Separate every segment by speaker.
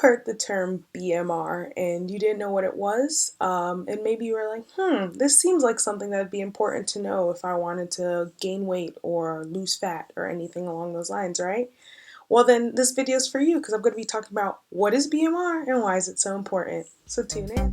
Speaker 1: heard the term BMR and you didn't know what it was, and maybe you were like, this seems like something that would be important to know if I wanted to gain weight or lose fat or anything along those lines, right? Well, then this video is for you because I'm going to be talking about what is BMR and why is it so important. So tune in.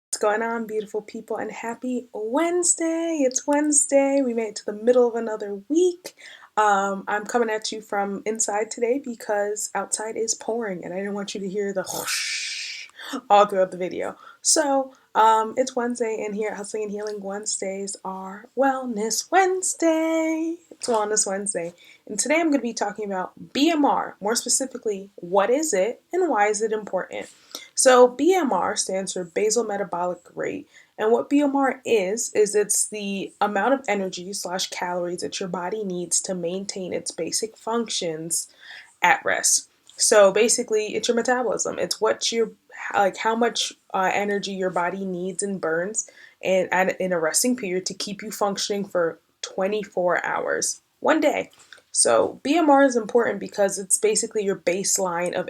Speaker 1: What's going on, beautiful people, and happy Wednesday. It's Wednesday. We made it to the middle of another week. I'm coming at you from inside today because outside is pouring and I didn't want you to hear the whoosh all throughout the video. So it's Wednesday, and here at Hustling and Healing, Wednesdays are Wellness Wednesday. It's Wellness Wednesday. And today I'm going to be talking about BMR. More specifically, what is it and why is it important? So BMR stands for basal metabolic rate. And what BMR is it's the amount of energy / calories that your body needs to maintain its basic functions at rest. So basically, it's your metabolism. It's what you like, how much energy your body needs and burns, and in a resting period to keep you functioning for 24 hours, one day. So BMR is important because it's basically your baseline of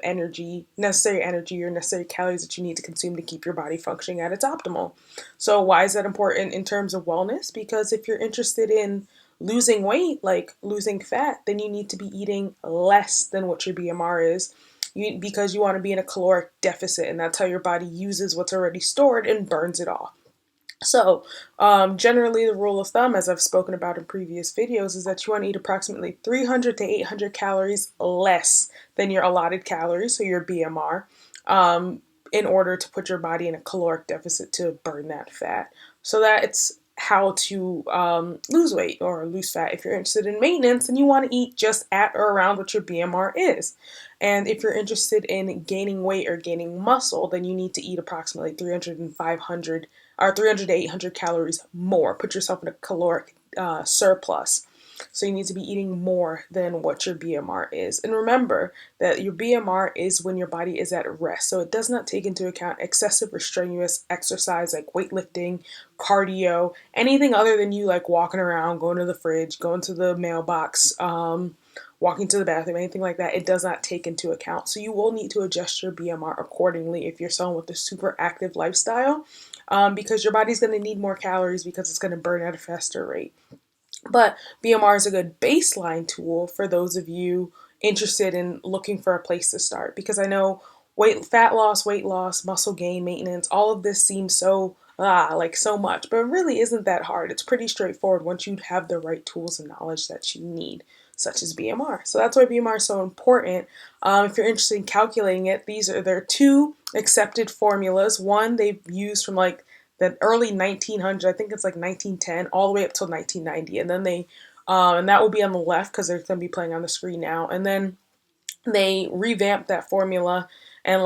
Speaker 1: necessary energy or necessary calories that you need to consume to keep your body functioning at its optimal. So why is that important in terms of wellness? Because if you're interested in losing weight, like losing fat, then you need to be eating less than what your BMR is, because you want to be in a caloric deficit, and that's how your body uses what's already stored and burns it off. So generally the rule of thumb, as I've spoken about in previous videos, is that you want to eat approximately 300 to 800 calories less than your allotted calories, so your BMR, in order to put your body in a caloric deficit to burn that fat. So that's how to lose weight or lose fat. If you're interested in maintenance, then you want to eat just at or around what your BMR is. And if you're interested in gaining weight or gaining muscle, then you need to eat approximately 300 and 500 or 300 to 800 calories more. Put yourself in a caloric surplus. So you need to be eating more than what your BMR is. And remember that your BMR is when your body is at rest. So it does not take into account excessive or strenuous exercise like weightlifting, cardio, anything other than you like walking around, going to the fridge, going to the mailbox, walking to the bathroom, anything like that. It does not take into account. So you will need to adjust your BMR accordingly if you're someone with a super active lifestyle, because your body's going to need more calories because it's going to burn at a faster rate. But BMR is a good baseline tool for those of you interested in looking for a place to start, because I know fat loss, weight loss, muscle gain, maintenance, all of this seems so like so much, but it really isn't that hard. It's pretty straightforward once you have the right tools and knowledge that you need, such as BMR. So that's why BMR is so important. If you're interested in calculating it, there are two accepted formulas. One they've used from like the early 1900s, I think it's like 1910, all the way up till 1990, and then and that will be on the left because they're going to be playing on the screen now. And then they revamped that formula, and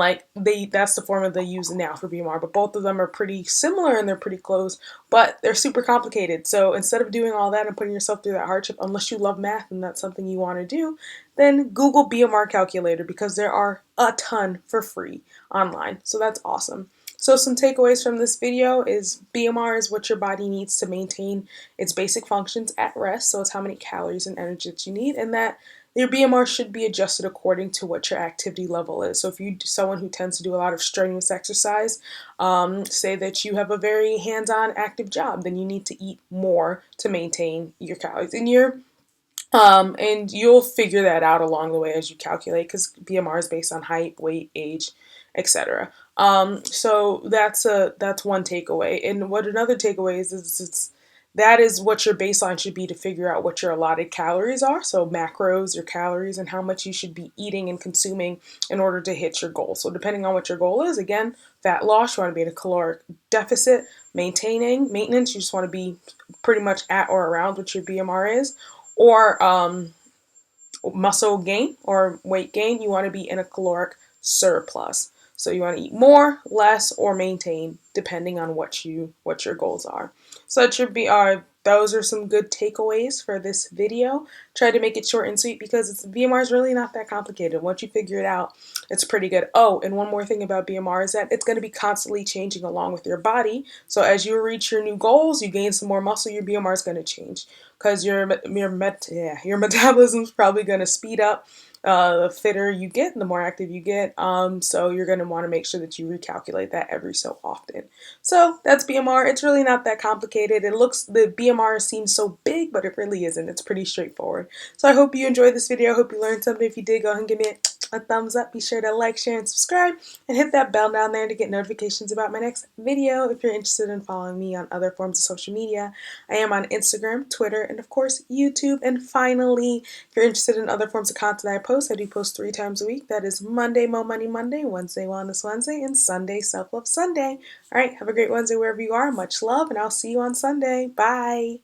Speaker 1: that's the formula they use now for BMR. But both of them are pretty similar and they're pretty close, but they're super complicated. So instead of doing all that and putting yourself through that hardship, unless you love math and that's something you want to do, then Google BMR calculator, because there are a ton for free online. So that's awesome. So some takeaways from this video is BMR is what your body needs to maintain its basic functions at rest. So it's how many calories and energy that you need, and that your BMR should be adjusted according to what your activity level is. So if you're someone who tends to do a lot of strenuous exercise, say that you have a very hands-on active job, then you need to eat more to maintain your calories in your and you'll figure that out along the way as you calculate, because BMR is based on height, weight, age, etc. So that's one takeaway. And what another takeaway is that is what your baseline should be to figure out what your allotted calories are. So macros, your calories, and how much you should be eating and consuming in order to hit your goal. So depending on what your goal is, again, fat loss, you want to be in a caloric deficit. Maintenance, you just want to be pretty much at or around what your BMR is. Or muscle gain or weight gain, you want to be in a caloric surplus. So you want to eat more, less, or maintain depending on what your goals are. So that should be those are some good takeaways for this video. Try to make it short and sweet because BMR is really not that complicated. Once you figure it out, it's pretty good. Oh, and one more thing about BMR is that it's going to be constantly changing along with your body. So as you reach your new goals, you gain some more muscle, your BMR is going to change because your metabolism is probably going to speed up. The fitter you get, the more active you get. So you're going to want to make sure that you recalculate that every so often. So that's BMR. It's really not that complicated. The BMR seems so big, but it really isn't. It's pretty straightforward. So I hope you enjoyed this video. I hope you learned something. If you did, go ahead and give me a thumbs up. Be sure to like, share, and subscribe, and hit that bell down there to get notifications about my next video. If you're interested in following me on other forms of social media, I am on Instagram, Twitter, and of course YouTube. And finally, if you're interested in other forms of content I post, I do post 3 times a week. That is Monday, Mo Money Monday, Wednesday, Wellness Wednesday, and Sunday, Self Love Sunday. All right, have a great Wednesday wherever you are. Much love, and I'll see you on Sunday. Bye.